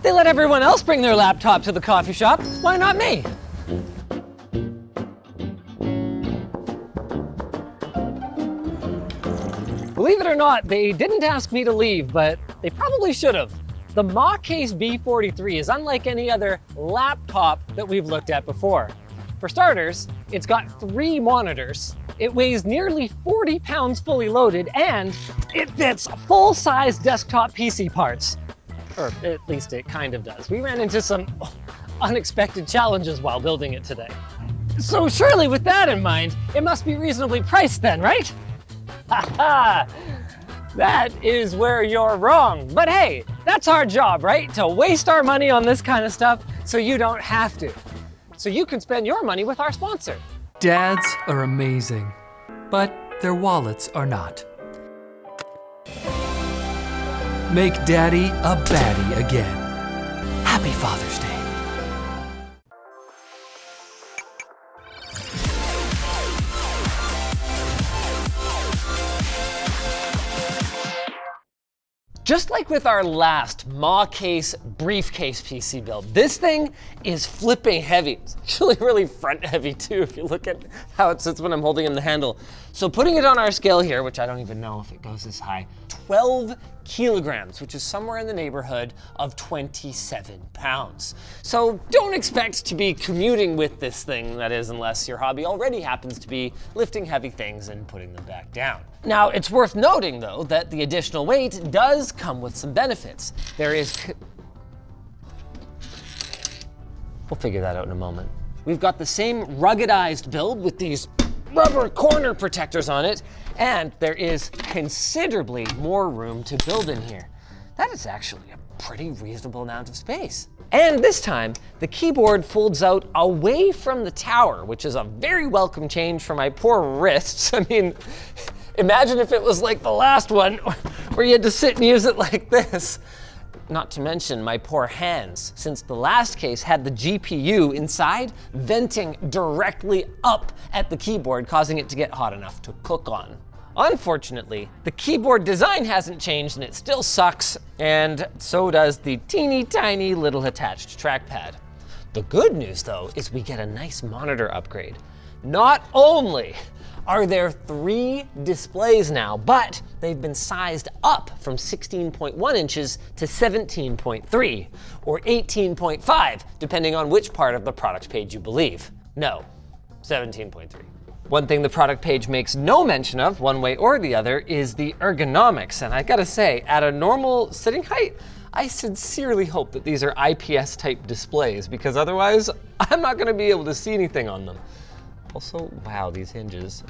They let everyone else bring their laptop to the coffee shop. Why not me? Believe it or not, they didn't ask me to leave, but they probably should have. The MaCase B43 is unlike any other laptop that we've looked at before. For starters, it's got 3 monitors. It weighs nearly 40 pounds fully loaded, and it fits full-size desktop PC parts. Or at least it kind of does. We ran into some unexpected challenges while building it today. So surely with that in mind, it must be reasonably priced then, right? Haha, that is where you're wrong. But hey, that's our job, right? To waste our money on this kind of stuff so you don't have to. So you can spend your money with our sponsor. Dads are amazing, but their wallets are not. Make Daddy a baddie again. Happy Father's Day. Just like with our last MaCase briefcase PC build, this thing is flipping heavy. It's actually really front heavy too, if you look at how it sits when I'm holding in the handle. So putting it on our scale here, which I don't even know if it goes this high, 12 kilograms, which is somewhere in the neighborhood of 27 pounds. So don't expect to be commuting with this thing, that is, unless your hobby already happens to be lifting heavy things and putting them back down. Now, it's worth noting, though, that the additional weight does come with some benefits. There is... We'll figure that out in a moment. We've got the same ruggedized build with these rubber corner protectors on it, and there is considerably more room to build in here. That is actually a pretty reasonable amount of space. And this time, the keyboard folds out away from the tower, which is a very welcome change for my poor wrists. I mean, imagine if it was like the last one, where you had to sit and use it like this. Not to mention my poor hands, since the last case had the GPU inside venting directly up at the keyboard, causing it to get hot enough to cook on. Unfortunately, the keyboard design hasn't changed and it still sucks, and so does the teeny tiny little attached trackpad. The good news though is we get a nice monitor upgrade. Not only are there 3 displays now, but they've been sized up from 16.1 inches to 17.3, or 18.5, depending on which part of the product page you believe. No, 17.3. One thing the product page makes no mention of, one way or the other, is the ergonomics. And I gotta say, at a normal sitting height, I sincerely hope that these are IPS type displays, because otherwise, I'm not gonna be able to see anything on them. Also, wow, these hinges.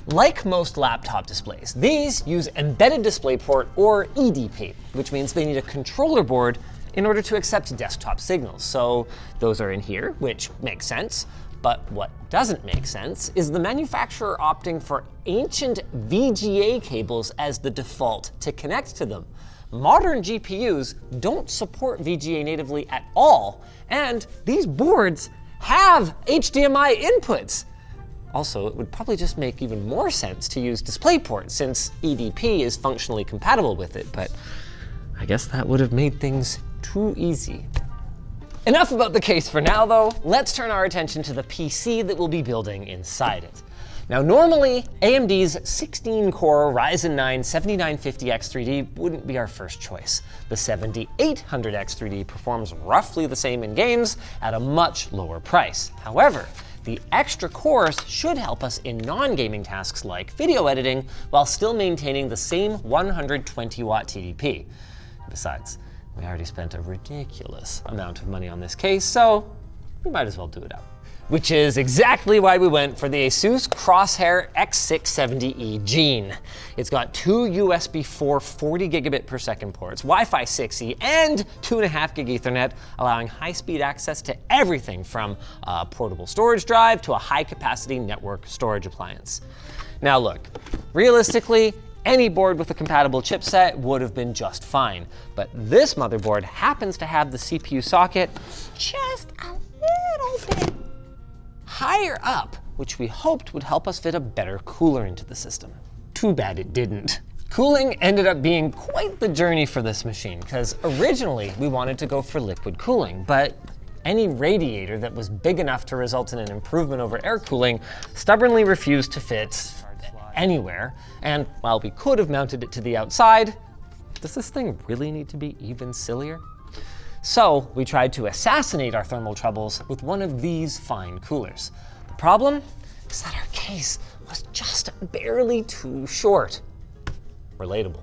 Like most laptop displays, these use embedded DisplayPort or EDP, which means they need a controller board in order to accept desktop signals. So those are in here, which makes sense. But what doesn't make sense is the manufacturer opting for ancient VGA cables as the default to connect to them. Modern GPUs don't support VGA natively at all, and these boards have HDMI inputs. Also, it would probably just make even more sense to use DisplayPort since EDP is functionally compatible with it, but I guess that would have made things too easy. Enough about the case for now though, let's turn our attention to the PC that we'll be building inside it. Now normally, AMD's 16-core Ryzen 9 7950X3D wouldn't be our first choice. The 7800X3D performs roughly the same in games at a much lower price. However, the extra cores should help us in non-gaming tasks like video editing while still maintaining the same 120-watt TDP. Besides, we already spent a ridiculous amount of money on this case, so we might as well do it up. Which is exactly why we went for the Asus Crosshair X670E Gene. It's got 2 USB 4 40 gigabit per second ports, Wi-Fi 6E, and 2.5 gig Ethernet, allowing high-speed access to everything from a portable storage drive to a high-capacity network storage appliance. Now look, realistically, any board with a compatible chipset would have been just fine, but this motherboard happens to have the CPU socket just a little bit higher up, which we hoped would help us fit a better cooler into the system. Too bad it didn't. Cooling ended up being quite the journey for this machine, because originally we wanted to go for liquid cooling, but any radiator that was big enough to result in an improvement over air cooling stubbornly refused to fit anywhere. And while we could have mounted it to the outside, does this thing really need to be even sillier? So we tried to assassinate our thermal troubles with one of these fine coolers. The problem is that our case was just barely too short. Relatable.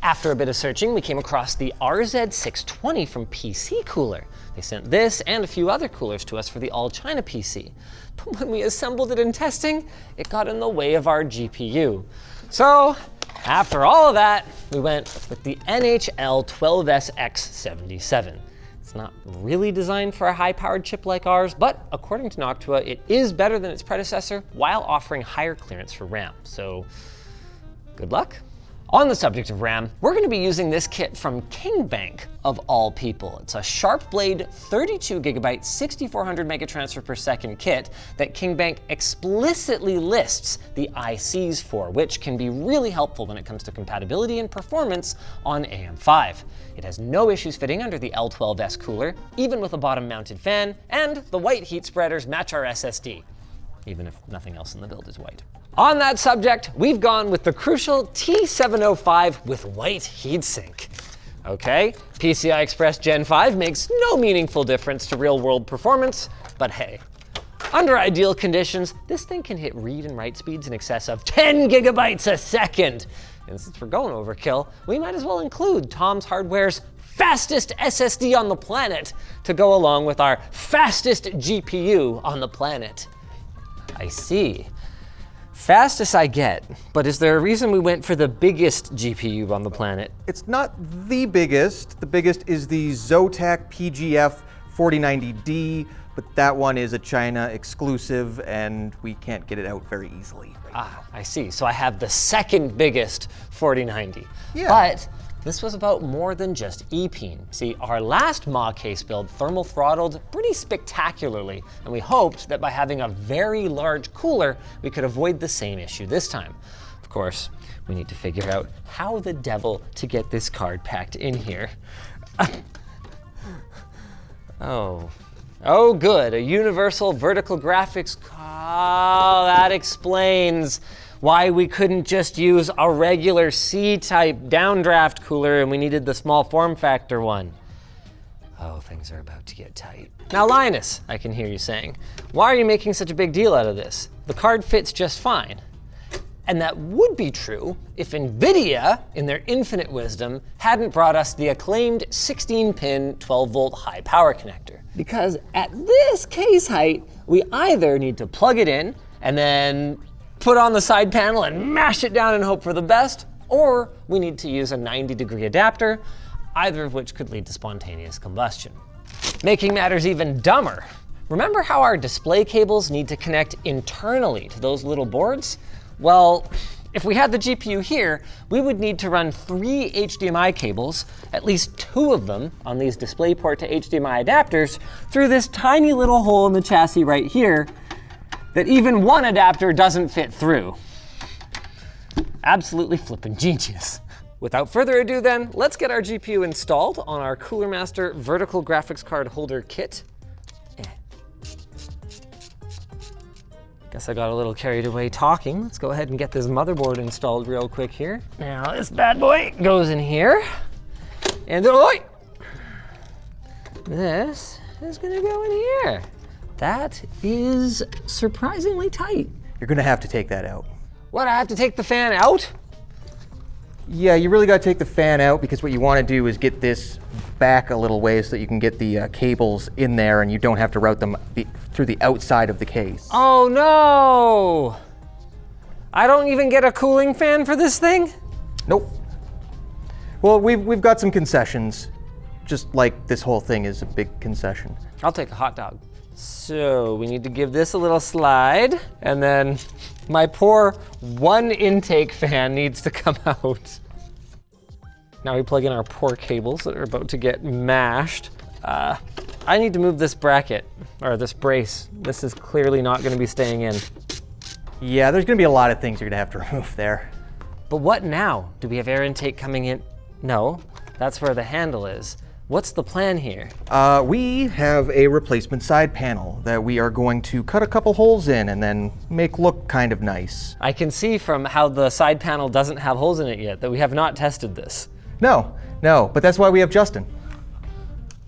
After a bit of searching, we came across the RZ620 from PC Cooler. They sent this and a few other coolers to us for the all-China PC. But when we assembled it in testing, it got in the way of our GPU. So, after all of that, we went with the NHL 12SX77. It's not really designed for a high-powered chip like ours, but according to Noctua, it is better than its predecessor while offering higher clearance for RAM. So, good luck. On the subject of RAM, we're going to be using this kit from KingBank, of all people. It's a Sharp Blade 32GB 6400 megatransfer per second kit that KingBank explicitly lists the ICs for, which can be really helpful when it comes to compatibility and performance on AM5. It has no issues fitting under the L12S cooler, even with a bottom-mounted fan, and the white heat spreaders match our SSD, even if nothing else in the build is white. On that subject, we've gone with the crucial T705 with white heatsink. Okay, PCI Express Gen 5 makes no meaningful difference to real-world performance, but hey, under ideal conditions, this thing can hit read and write speeds in excess of 10 gigabytes a second. And since we're going overkill, we might as well include Tom's Hardware's fastest SSD on the planet to go along with our fastest GPU on the planet. I see. Fastest I get, but is there a reason we went for the biggest GPU on the planet? It's not the biggest. The biggest is the Zotac PGF 4090D, but that one is a China exclusive and we can't get it out very easily. Ah, I see. So I have the second biggest 4090. Yeah. But this was about more than just EPEAN. See, our last MaCase build thermal throttled pretty spectacularly, and we hoped that by having a very large cooler, we could avoid the same issue this time. Of course, we need to figure out how the devil to get this card packed in here. Oh good, a universal vertical graphics card. Oh, that explains why we couldn't just use a regular C-type downdraft cooler and we needed the small form factor one. Oh, things are about to get tight. Now Linus, I can hear you saying, why are you making such a big deal out of this? The card fits just fine. And that would be true if NVIDIA, in their infinite wisdom, hadn't brought us the acclaimed 16-pin 12-volt high power connector. Because at this case height, we either need to plug it in and then put on the side panel and mash it down and hope for the best, or we need to use a 90-degree adapter, either of which could lead to spontaneous combustion. Making matters even dumber, remember how our display cables need to connect internally to those little boards? Well, if we had the GPU here, we would need to run 3 HDMI cables, at least 2 of them on these DisplayPort to HDMI adapters, through this tiny little hole in the chassis right here that even one adapter doesn't fit through. Absolutely flippin' genius. Without further ado then, let's get our GPU installed on our Cooler Master vertical graphics card holder kit. Guess I got a little carried away talking. Let's go ahead and get this motherboard installed real quick here. Now this bad boy goes in here. And this is gonna go in here. That is surprisingly tight. You're gonna have to take that out. What, I have to take the fan out? Yeah, you really gotta take the fan out because what you wanna do is get this back a little way so that you can get the cables in there and you don't have to route them through the outside of the case. Oh no! I don't even get a cooling fan for this thing? Nope. Well, we've got some concessions, just like this whole thing is a big concession. I'll take a hot dog. So we need to give this a little slide, and then my poor one intake fan needs to come out. Now we plug in our poor cables that are about to get mashed. I need to move this bracket, or this brace. This is clearly not gonna be staying in. Yeah, there's gonna be a lot of things you're gonna have to remove there. But what now? Do we have air intake coming in? No, that's where the handle is. What's the plan here? We have a replacement side panel that we are going to cut a couple holes in and then make look kind of nice. I can see from how the side panel doesn't have holes in it yet that we have not tested this. No, but that's why we have Justin.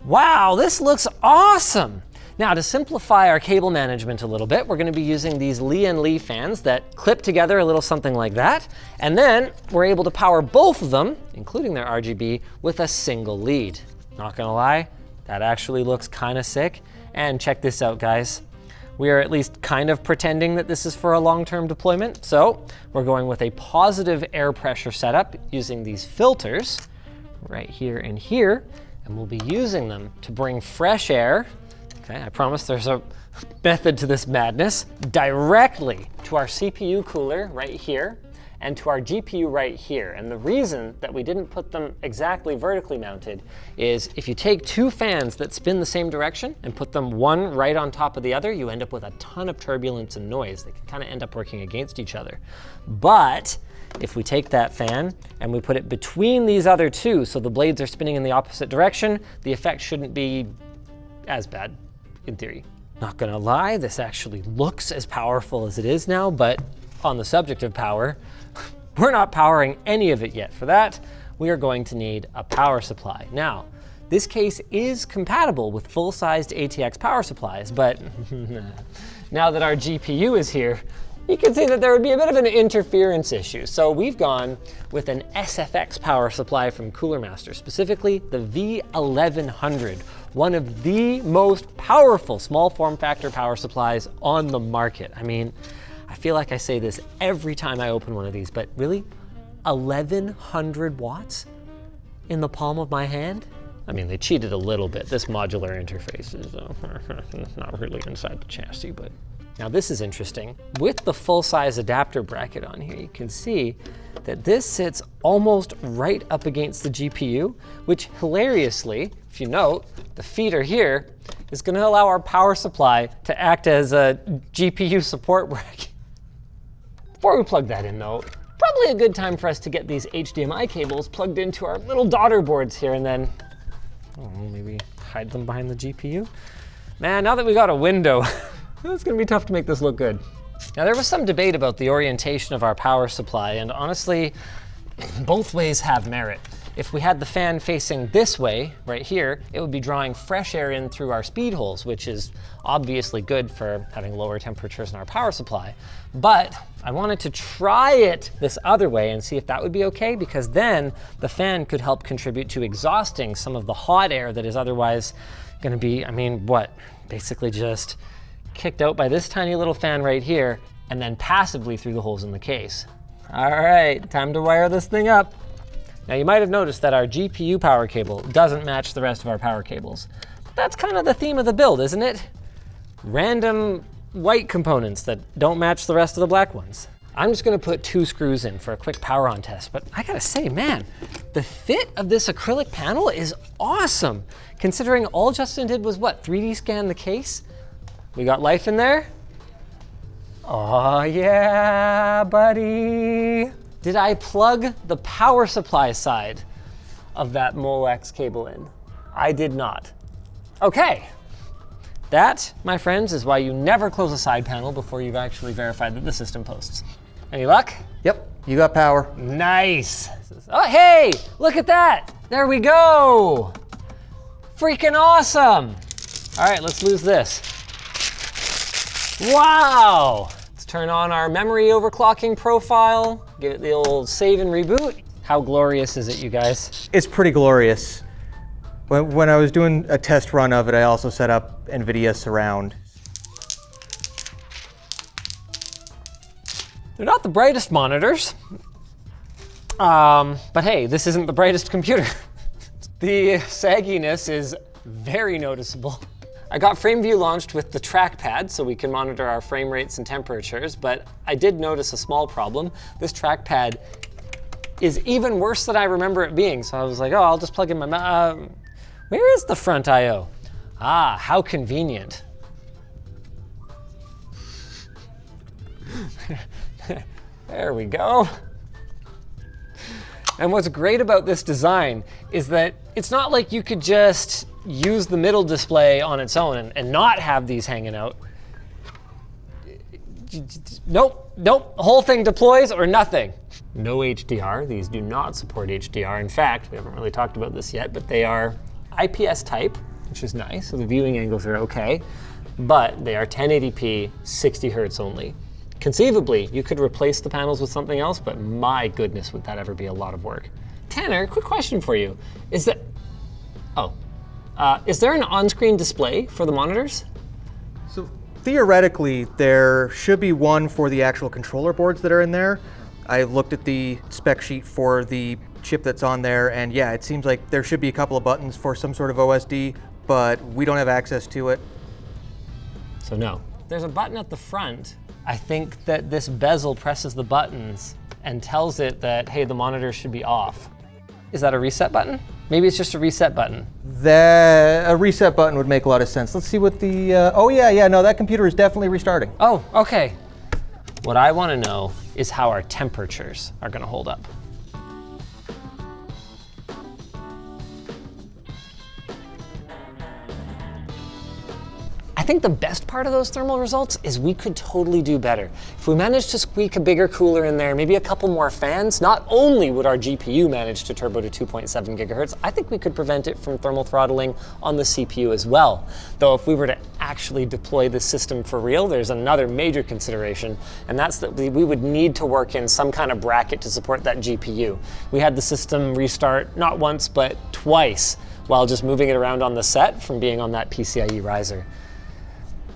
Wow, this looks awesome! Now, to simplify our cable management a little bit, we're gonna be using these Lee fans that clip together a little something like that, and then we're able to power both of them, including their RGB, with a single lead. Not gonna lie, that actually looks kinda sick. And check this out, guys. We are at least kind of pretending that this is for a long-term deployment, so we're going with a positive air pressure setup using these filters right here and here, and we'll be using them to bring fresh air. Okay, I promise there's a method to this madness, directly to our CPU cooler right here and to our GPU right here. And the reason that we didn't put them exactly vertically mounted is if you take two fans that spin the same direction and put them one right on top of the other, you end up with a ton of turbulence and noise. They can kind of end up working against each other. But if we take that fan and we put it between these other two so the blades are spinning in the opposite direction, the effect shouldn't be as bad. In theory. Not gonna lie, this actually looks as powerful as it is now, but on the subject of power, we're not powering any of it yet. For that, we are going to need a power supply. Now, this case is compatible with full-sized ATX power supplies, but now that our GPU is here, you can see that there would be a bit of an interference issue. So we've gone with an SFX power supply from Cooler Master, specifically the V1100, one of the most powerful small form factor power supplies on the market. I mean, I feel like I say this every time I open one of these, but really, 1100 watts in the palm of my hand? I mean, they cheated a little bit. This modular interface is not really inside the chassis, but. Now this is interesting. With the full-size adapter bracket on here, you can see that this sits almost right up against the GPU, which hilariously, if you note, the feeder here is gonna allow our power supply to act as a GPU support bracket. Before we plug that in though, probably a good time for us to get these HDMI cables plugged into our little daughter boards here and then, maybe hide them behind the GPU. Man, now that we got a window, it's gonna be tough to make this look good. Now there was some debate about the orientation of our power supply, and honestly, both ways have merit. If we had the fan facing this way, right here, it would be drawing fresh air in through our speed holes, which is obviously good for having lower temperatures in our power supply. But I wanted to try it this other way and see if that would be okay, because then the fan could help contribute to exhausting some of the hot air that is otherwise gonna be, basically just kicked out by this tiny little fan right here, and then passively through the holes in the case. All right, time to wire this thing up. Now you might have noticed that our GPU power cable doesn't match the rest of our power cables. That's kind of the theme of the build, isn't it? Random white components that don't match the rest of the black ones. I'm just gonna put 2 screws in for a quick power on test, but I gotta say, man, the fit of this acrylic panel is awesome. Considering all Justin did was what, 3D scan the case? We got life in there? Oh yeah, buddy. Did I plug the power supply side of that Molex cable in? I did not. Okay. That, my friends, is why you never close a side panel before you've actually verified that the system posts. Any luck? Yep, you got power. Nice. Oh, hey, look at that. There we go. Freaking awesome. All right, let's lose this. Wow! Let's turn on our memory overclocking profile, give it the old save and reboot. How glorious is it, you guys? It's pretty glorious. When I was doing a test run of it, I also set up NVIDIA Surround. They're not the brightest monitors, but hey, this isn't the brightest computer. The sagginess is very noticeable. I got FrameView launched with the trackpad so we can monitor our frame rates and temperatures, but I did notice a small problem. This trackpad is even worse than I remember it being, so I was like, oh, I'll just plug in my, where is the front I/O? Ah, how convenient. There we go. And what's great about this design is that it's not like you could just use the middle display on its own and not have these hanging out. Nope, the whole thing deploys or nothing. No HDR, these do not support HDR. In fact, we haven't really talked about this yet, but they are IPS type, which is nice, so the viewing angles are okay, but they are 1080p, 60 hertz only. Conceivably, you could replace the panels with something else, but my goodness, would that ever be a lot of work. Tanner, quick question for you. Is there an on-screen display for the monitors? So theoretically, there should be one for the actual controller boards that are in there. I looked at the spec sheet for the chip that's on there, and yeah, it seems like there should be a couple of buttons for some sort of OSD, but we don't have access to it. So no. There's a button at the front. I think that this bezel presses the buttons and tells it that, hey, the monitor should be off. Is that a reset button? Maybe it's just a reset button. A reset button would make a lot of sense. Let's see what the, oh yeah, no, that computer is definitely restarting. Oh, okay. What I want to know is how our temperatures are going to hold up. I think the best part of those thermal results is we could totally do better. If we managed to squeak a bigger cooler in there, maybe a couple more fans, not only would our GPU manage to turbo to 2.7 gigahertz, I think we could prevent it from thermal throttling on the CPU as well. Though if we were to actually deploy the system for real, there's another major consideration, and that's that we would need to work in some kind of bracket to support that GPU. We had the system restart not once, but twice, while just moving it around on the set from being on that PCIe riser.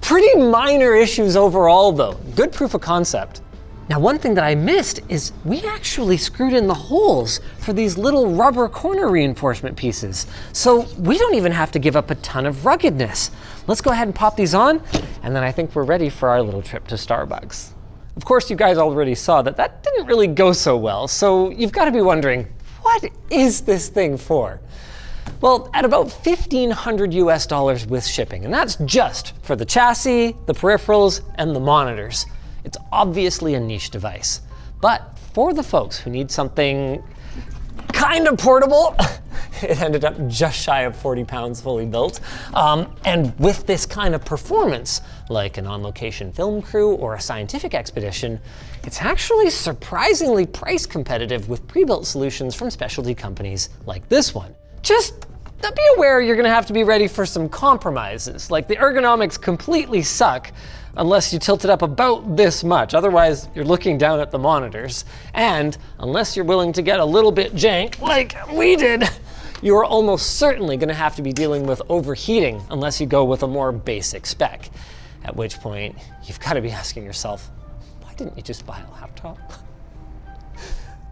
Pretty minor issues overall though, good proof of concept. Now one thing that I missed is we actually screwed in the holes for these little rubber corner reinforcement pieces. So we don't even have to give up a ton of ruggedness. Let's go ahead and pop these on, and then I think we're ready for our little trip to Starbucks. Of course, you guys already saw that that didn't really go so well, so you've got to be wondering, what is this thing for? Well, at about $1,500 US with shipping, and that's just for the chassis, the peripherals, and the monitors. It's obviously a niche device, but for the folks who need something kind of portable, it ended up just shy of 40 pounds fully built. And with this kind of performance, like an on-location film crew or a scientific expedition, it's actually surprisingly price competitive with pre-built solutions from specialty companies like this one. Just be aware you're gonna have to be ready for some compromises. Like the ergonomics completely suck unless you tilt it up about this much. Otherwise, you're looking down at the monitors. And unless you're willing to get a little bit jank, like we did, you're almost certainly gonna have to be dealing with overheating unless you go with a more basic spec. At which point, you've gotta be asking yourself, why didn't you just buy a laptop?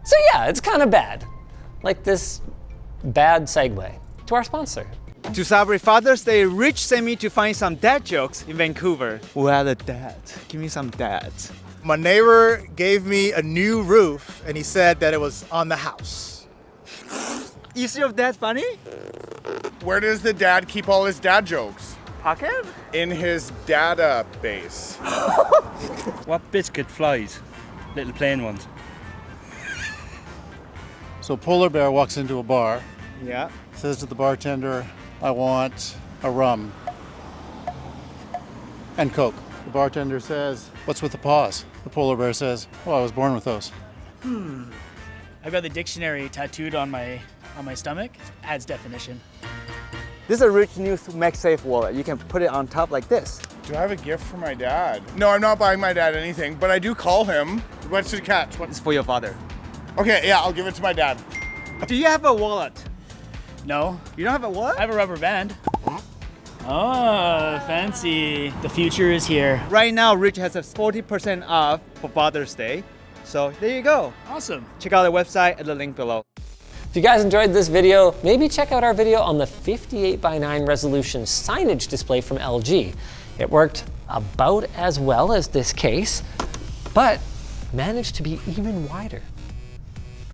So yeah, it's kind of bad. Like this bad segue to our sponsor. To celebrate Father's Day, Rich sent me to find some dad jokes in Vancouver. Who had a dad? Give me some dads. My neighbor gave me a new roof and he said that it was on the house. Is your dad funny? Where does the dad keep all his dad jokes? Pocket? In his database. What biscuit flies? Little plain ones. So Polar Bear walks into a bar, Yeah. says to the bartender, I want a rum and Coke. The bartender says, what's with the paws? The Polar Bear says, oh, I was born with those. I've got the dictionary tattooed on my stomach. Adds definition. This is a Rich News MagSafe wallet. You can put it on top like this. Do I have a gift for my dad? No, I'm not buying my dad anything, but I do call him. What's the catch? It's for your father. Okay, yeah, I'll give it to my dad. Do you have a wallet? No, You don't have a wallet? I have a rubber band. Oh, fancy. The future is here. Right now, Rich has a 40% off for Father's Day. So there you go. Awesome. Check out the website at the link below. If you guys enjoyed this video, maybe check out our video on the 58:9 resolution signage display from LG. It worked about as well as this case, but managed to be even wider.